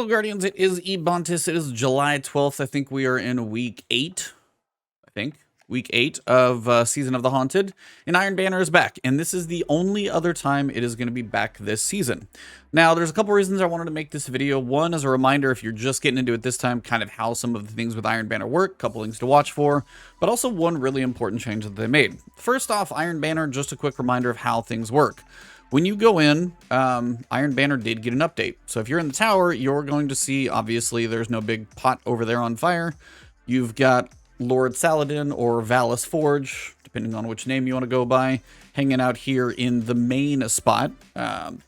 Hello, Guardians. It is Ebontis. It is July 12th. I think we are in week 8. Week 8 of Season of the Haunted. And Iron Banner is back. And this is the only other time it is going to be back this season. Now, there's a couple reasons I wanted to make this video. One, as a reminder, if you're just getting into it this time, kind of how some of the things with Iron Banner work, a couple things to watch for, but also one really important change that they made. First off, Iron Banner, just a quick reminder of how things work. When you go in, Iron Banner did get an update. So if you're in the tower, you're going to see, obviously, there's no big pot over there on fire. You've got Lord Saladin or Valus Forge, depending on which name you want to go by, hanging out here in the main spot. And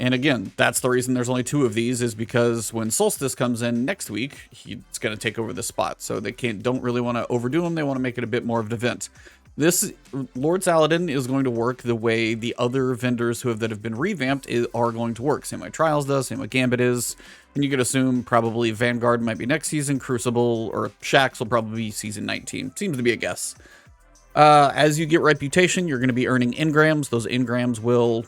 again, that's the reason there's only 2 of these, is because when Solstice comes in next week, he's going to take over the spot. So they don't really want to overdo him. They want to make it a bit more of an event. This Lord Saladin is going to work the way the other vendors that have been revamped are going to work. Same way Trials does, same way Gambit is. And you could assume probably Vanguard might be next season, Crucible or Shax will probably be season 19. Seems to be a guess. As you get reputation, you're going to be earning engrams. Those engrams will,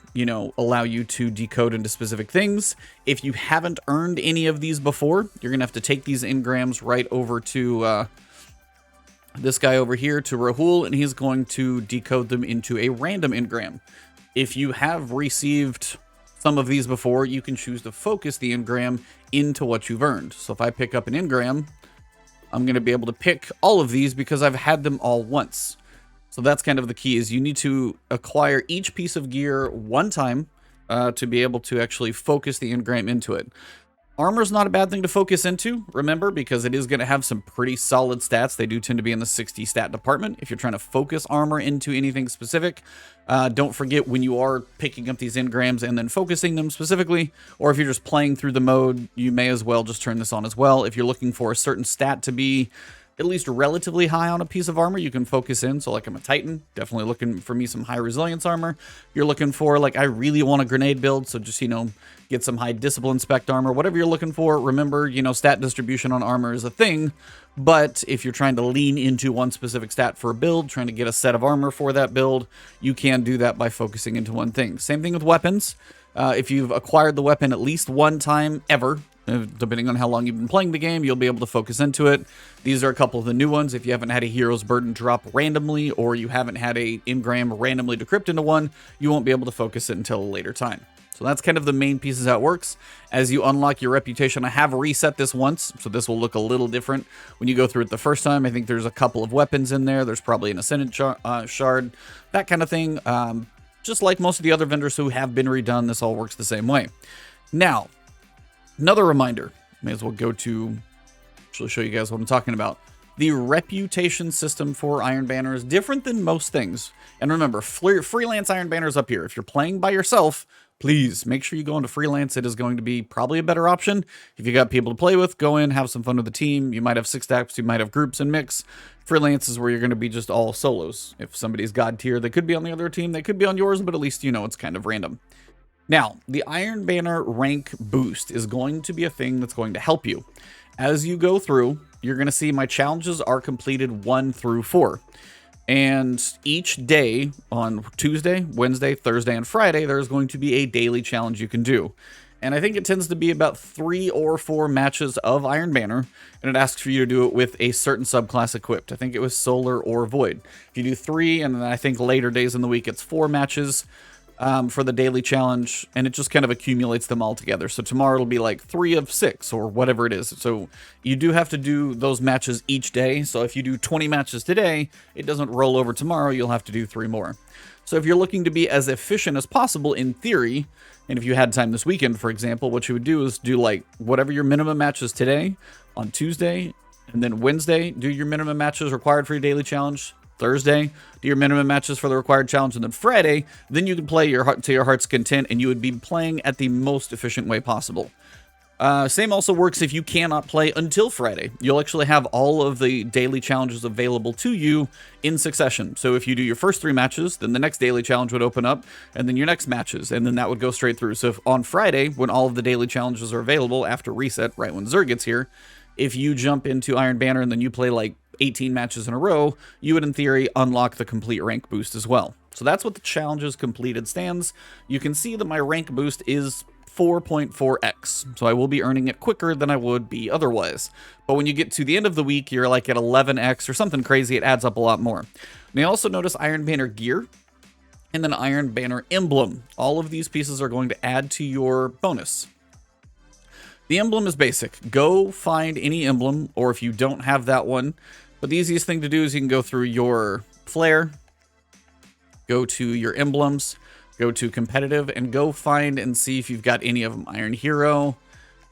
allow you to decode into specific things. If you haven't earned any of these before, you're going to have to take these engrams right over to this guy over here, to Rahul, and he's going to decode them into a random engram. If you have received some of these before, you can choose to focus the engram into what you've earned. So if I pick up an engram, I'm going to be able to pick all of these because I've had them all once. So that's kind of the key, is you need to acquire each piece of gear one time to be able to actually focus the engram into it. Armor is not a bad thing to focus into, remember, because it is going to have some pretty solid stats. They do tend to be in the 60 stat department. If you're trying to focus armor into anything specific, don't forget when you are picking up these engrams and then focusing them specifically, or if you're just playing through the mode, you may as well just turn this on as well. If you're looking for a certain stat to be at least relatively high on a piece of armor, you can focus in. So like I'm a Titan, definitely looking for me some high resilience armor. You're looking for, like, I really want a grenade build, so just, get some high discipline spec armor, whatever you're looking for. Remember, stat distribution on armor is a thing, but if you're trying to lean into one specific stat for a build, trying to get a set of armor for that build, you can do that by focusing into one thing. Same thing with weapons. If you've acquired the weapon at least one time ever, depending on how long you've been playing the game, you'll be able to focus into it. These are a couple of the new ones. If you haven't had a Hero's Burden drop randomly, or you haven't had a engram randomly decrypt into one, you won't be able to focus it until a later time. So that's kind of the main pieces how it works. As you unlock your reputation, I have reset this once, so this will look a little different when you go through it the first time. I think there's a couple of weapons in there. There's probably an Ascendant shard, that kind of thing. Just like most of the other vendors who have been redone, this all works the same way. Now, another reminder, may as well go to actually show you guys what I'm talking about. The reputation system for Iron Banner is different than most things. And remember, freelance Iron Banner is up here. If you're playing by yourself, please make sure you go into freelance. It is going to be probably a better option. If you got people to play with, go in, have some fun with the team. You might have 6 stacks, you might have groups and mix. Freelance is where you're going to be just all solos. If somebody's god tier, they could be on the other team, they could be on yours, but at least it's kind of random. Now, the Iron Banner rank boost is going to be a thing that's going to help you. As you go through, you're going to see my challenges are completed 1 through 4. And each day on Tuesday, Wednesday, Thursday, and Friday, there's going to be a daily challenge you can do. And I think it tends to be about 3 or 4 matches of Iron Banner, and it asks for you to do it with a certain subclass equipped. I think it was Solar or Void. If you do 3, and then I think later days in the week, it's 4 matches for the daily challenge, and it just kind of accumulates them all together. So tomorrow it'll be like 3 of 6 or whatever it is. So you do have to do those matches each day. So if you do 20 matches today, it doesn't roll over tomorrow. You'll have to do 3 more. So if you're looking to be as efficient as possible in theory, and if you had time this weekend, for example, what you would do is do like whatever your minimum match is today on Tuesday, and then Wednesday, do your minimum matches required for your daily challenge. Thursday, do your minimum matches for the required challenge, and then Friday, then you can play to your heart's content, and you would be playing at the most efficient way possible. Same also works if you cannot play until Friday. You'll actually have all of the daily challenges available to you in succession. So if you do your first 3 matches, then the next daily challenge would open up, and then your next matches, and then that would go straight through. So if on Friday, when all of the daily challenges are available after reset, right when Zer gets here, if you jump into Iron Banner and then you play like 18 matches in a row, you would in theory unlock the complete rank boost as well. So that's what the challenges completed stands. You can see that my rank boost is 4.4x. So I will be earning it quicker than I would be otherwise. But when you get to the end of the week, you're like at 11x or something crazy. It adds up a lot more. Now you also notice Iron Banner gear and then Iron Banner emblem. All of these pieces are going to add to your bonus. The emblem is basic. Go find any emblem, or if you don't have that one, but the easiest thing to do is you can go through your flare, go to your emblems, go to competitive, and go find and see if you've got any of them. Iron Hero,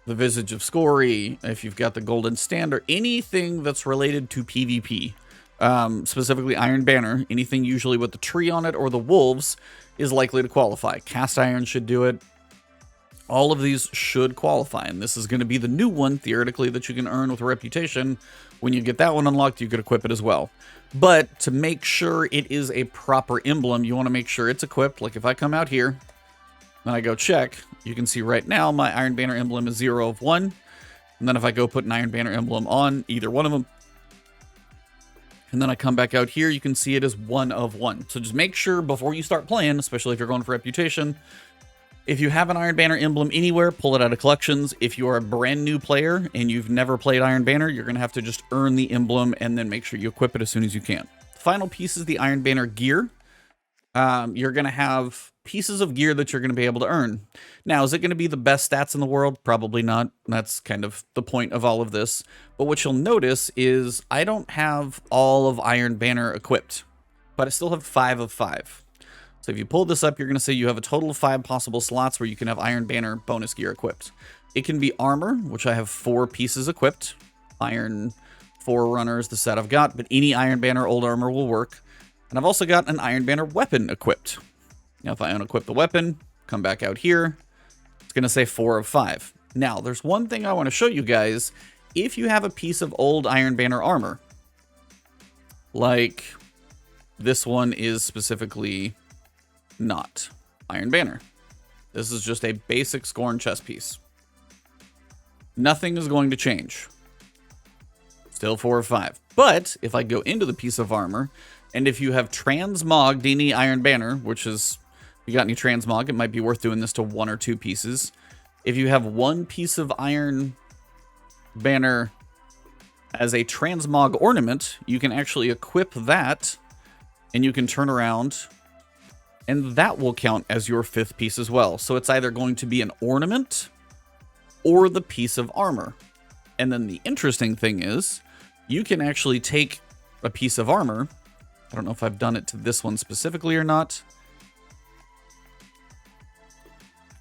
the Visage of Scory, if you've got the Golden Standard, anything that's related to PvP. Specifically Iron Banner, anything usually with the tree on it or the wolves is likely to qualify. Cast Iron should do it. All of these should qualify, and this is going to be the new one, theoretically, that you can earn with a reputation. When you get that one unlocked, you could equip it as well. But to make sure it is a proper emblem, you want to make sure it's equipped. Like if I come out here, and I go check, you can see right now my Iron Banner emblem is 0 of 1. And then if I go put an Iron Banner emblem on either one of them, and then I come back out here, you can see it is 1 of 1. So just make sure before you start playing, especially if you're going for reputation, if you have an Iron Banner emblem anywhere, pull it out of collections. If you are a brand new player and you've never played Iron Banner, you're going to have to just earn the emblem and then make sure you equip it as soon as you can. The final piece is the Iron Banner gear. You're going to have pieces of gear that you're going to be able to earn. Now, is it going to be the best stats in the world? Probably not. That's kind of the point of all of this. But what you'll notice is I don't have all of Iron Banner equipped, but I still have 5 of 5. So if you pull this up, you're going to say you have a total of 5 possible slots where you can have Iron Banner bonus gear equipped. It can be armor, which I have 4 pieces equipped. Iron Forerunner is the set I've got, but any Iron Banner old armor will work. And I've also got an Iron Banner weapon equipped. Now, if I unequip the weapon, come back out here, it's going to say 4 of 5. Now, there's one thing I want to show you guys. If you have a piece of old Iron Banner armor, like this one is specifically not Iron Banner. This is just a basic Scorn chest piece. Nothing is going to change. Still 4 of 5. But if I go into the piece of armor, and if you have transmogged any Iron Banner, which is, if you got any transmog, it might be worth doing this to 1 or 2 pieces. If you have 1 piece of Iron Banner as a transmog ornament, you can actually equip that, and you can turn around, and that will count as your 5th piece as well. So it's either going to be an ornament or the piece of armor. And then the interesting thing is, you can actually take a piece of armor. I don't know if I've done it to this one specifically or not.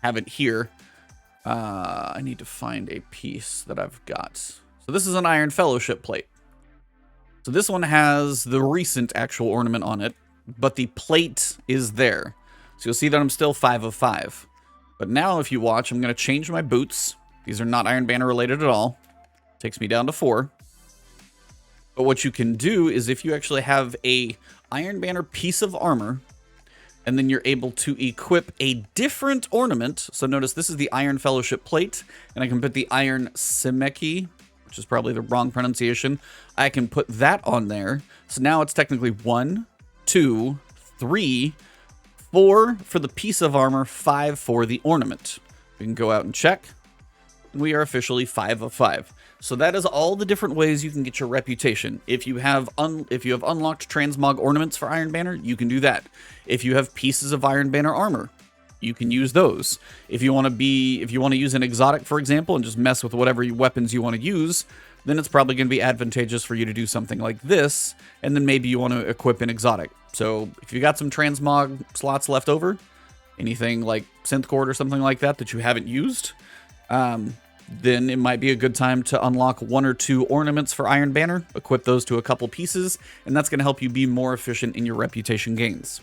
Have it here. I need to find a piece that I've got. So this is an Iron Fellowship plate. So this one has the recent actual ornament on it, but the plate is there. So you'll see that I'm still 5 of 5. But now if you watch, I'm going to change my boots. These are not Iron Banner related at all. Takes me down to 4. But what you can do is if you actually have a Iron Banner piece of armor, and then you're able to equip a different ornament. So notice this is the Iron Fellowship plate, and I can put the Iron Simeki, which is probably the wrong pronunciation. I can put that on there. So now it's technically 1, 2, 3, 4 for the piece of armor, 5 for the ornament. We can go out and check. We are officially 5 of 5. So that is all the different ways you can get your reputation. If you have unlocked transmog ornaments for Iron Banner, you can do that. If you have pieces of Iron Banner armor, you can use those. If you want to use an exotic, for example, and just mess with whatever weapons you want to use, then it's probably going to be advantageous for you to do something like this, and then maybe you want to equip an exotic. So if you got some transmog slots left over, anything like Synth Cord or something like that you haven't used, then it might be a good time to unlock 1 or 2 ornaments for Iron Banner, equip those to a couple pieces, and that's going to help you be more efficient in your reputation gains.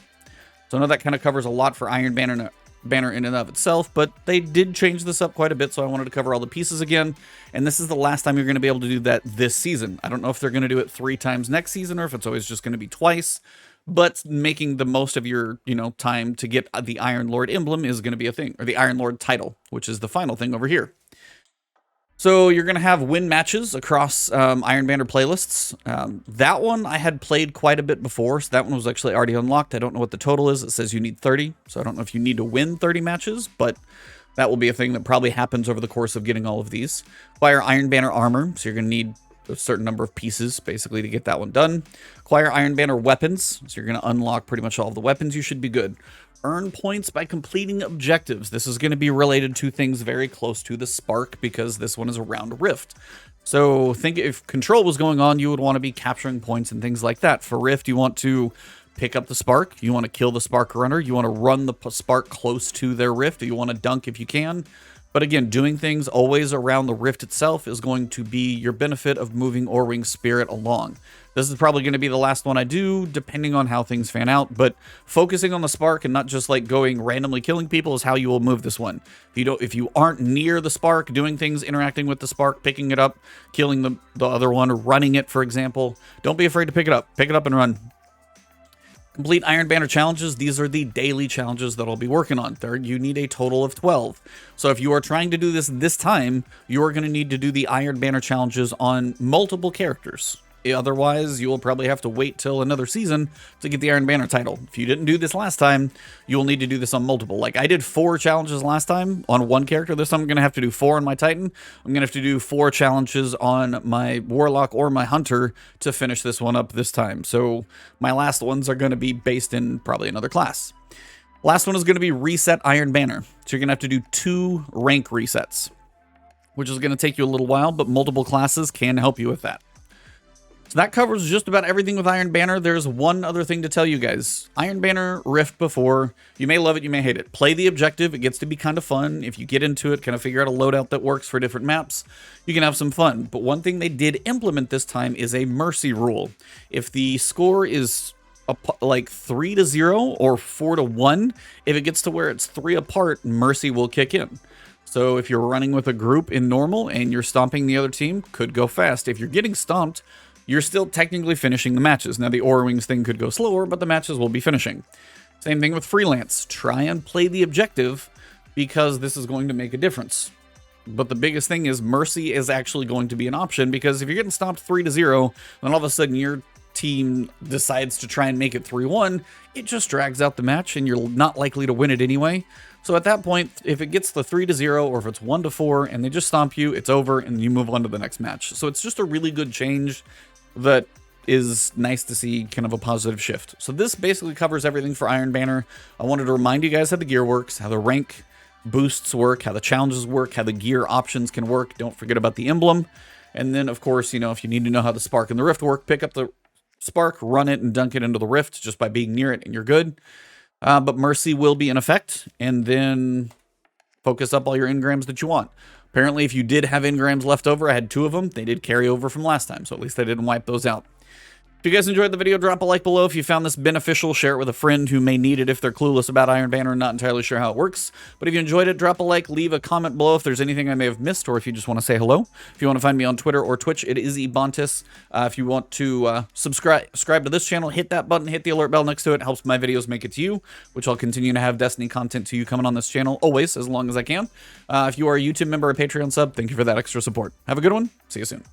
So I know that kind of covers a lot for Iron Banner in and of itself, but they did change this up quite a bit, so I wanted to cover all the pieces again, and this is the last time you're going to be able to do that this season. I don't know if they're going to do it 3 times next season, or if it's always just going to be twice, but making the most of your, time to get the Iron Lord emblem is going to be a thing, or the Iron Lord title, which is the final thing over here. So you're going to have win matches across Iron Banner playlists. That one I had played quite a bit before, so that one was actually already unlocked. I don't know what the total is. It says you need 30, so I don't know if you need to win 30 matches, but That will be a thing that probably happens over the course of getting all of these. Acquire Iron Banner armor, so you're going to need a certain number of pieces, basically, to get that one done. Acquire Iron Banner weapons, so you're going to unlock pretty much all of the weapons. You should be good. Earn points by completing objectives. This is going to be related to things very close to the Spark, because this one is around Rift. So think if Control was going on, you would want to be capturing points and things like that. For Rift, you want to pick up the Spark, you want to kill the Spark Runner, you want to run the Spark close to their Rift, you want to dunk if you can. But again, doing things always around the Rift itself is going to be your benefit of moving Orwing Spirit along. This is probably going to be the last one I do, depending on how things fan out, but focusing on the Spark and not just like going randomly killing people is how you will move this one. If you aren't near the Spark, doing things, interacting with the Spark, picking it up, killing the other one, or running it, for example, don't be afraid to pick it up. Pick it up and run. Complete Iron Banner challenges. These are the daily challenges that I'll be working on. Third, you need a total of 12. So if you are trying to do this time, you are going to need to do the Iron Banner challenges on multiple characters. Otherwise, you will probably have to wait till another season to get the Iron Banner title. If you didn't do this last time, you will need to do this on multiple. Like, I did 4 challenges last time on one character. This time I'm going to have to do 4 on my Titan. I'm going to have to do 4 challenges on my Warlock or my Hunter to finish this one up this time. So my last ones are going to be based in probably another class. Last one is going to be Reset Iron Banner. So you're going to have to do 2 rank resets, which is going to take you a little while, but multiple classes can help you with that. So that covers just about everything with Iron Banner. There's one other thing to tell you guys. Iron Banner, Rift before. You may love it, you may hate it. Play the objective. It gets to be kind of fun. If you get into it, kind of figure out a loadout that works for different maps, you can have some fun. But one thing they did implement this time is a mercy rule. If the score is like 3-0 or 4-1, if it gets to where it's 3 apart, mercy will kick in. So if you're running with a group in normal and you're stomping the other team, could go fast. If you're getting stomped, you're still technically finishing the matches. Now, the Aura Wings thing could go slower, but the matches will be finishing. Same thing with Freelance. Try and play the objective, because this is going to make a difference. But the biggest thing is Mercy is actually going to be an option, because if you're getting stopped 3-0, then all of a sudden your team decides to try and make it 3-1, it just drags out the match, and you're not likely to win it anyway. So at that point, if it gets the 3-0, or if it's 1-4, and they just stomp you, it's over, and you move on to the next match. So it's just a really good change that is nice to see, kind of a positive shift. So this basically covers everything for Iron Banner. I wanted to remind you guys how the gear works, how the rank boosts work, how the challenges work, how the gear options can work. Don't forget about the emblem. And then, of course, if you need to know how the Spark and the Rift work, pick up the Spark, run it, and dunk it into the Rift just by being near it, and you're good. But Mercy will be in effect, and then focus up all your Engrams that you want. Apparently, if you did have Engrams left over, I had 2 of them. They did carry over from last time, so at least I didn't wipe those out. If you guys enjoyed the video, drop a like below. If you found this beneficial, share it with a friend who may need it if they're clueless about Iron Banner and not entirely sure how it works. But if you enjoyed it, drop a like, leave a comment below if there's anything I may have missed, or if you just want to say hello. If you want to find me on Twitter or Twitch, it is Ebontis. If you want to subscribe to this channel, hit that button, hit the alert bell next to it. It helps my videos make it to you, which I'll continue to have Destiny content to you coming on this channel, always, as long as I can. If you are a YouTube member or Patreon sub, thank you for that extra support. Have a good one. See you soon.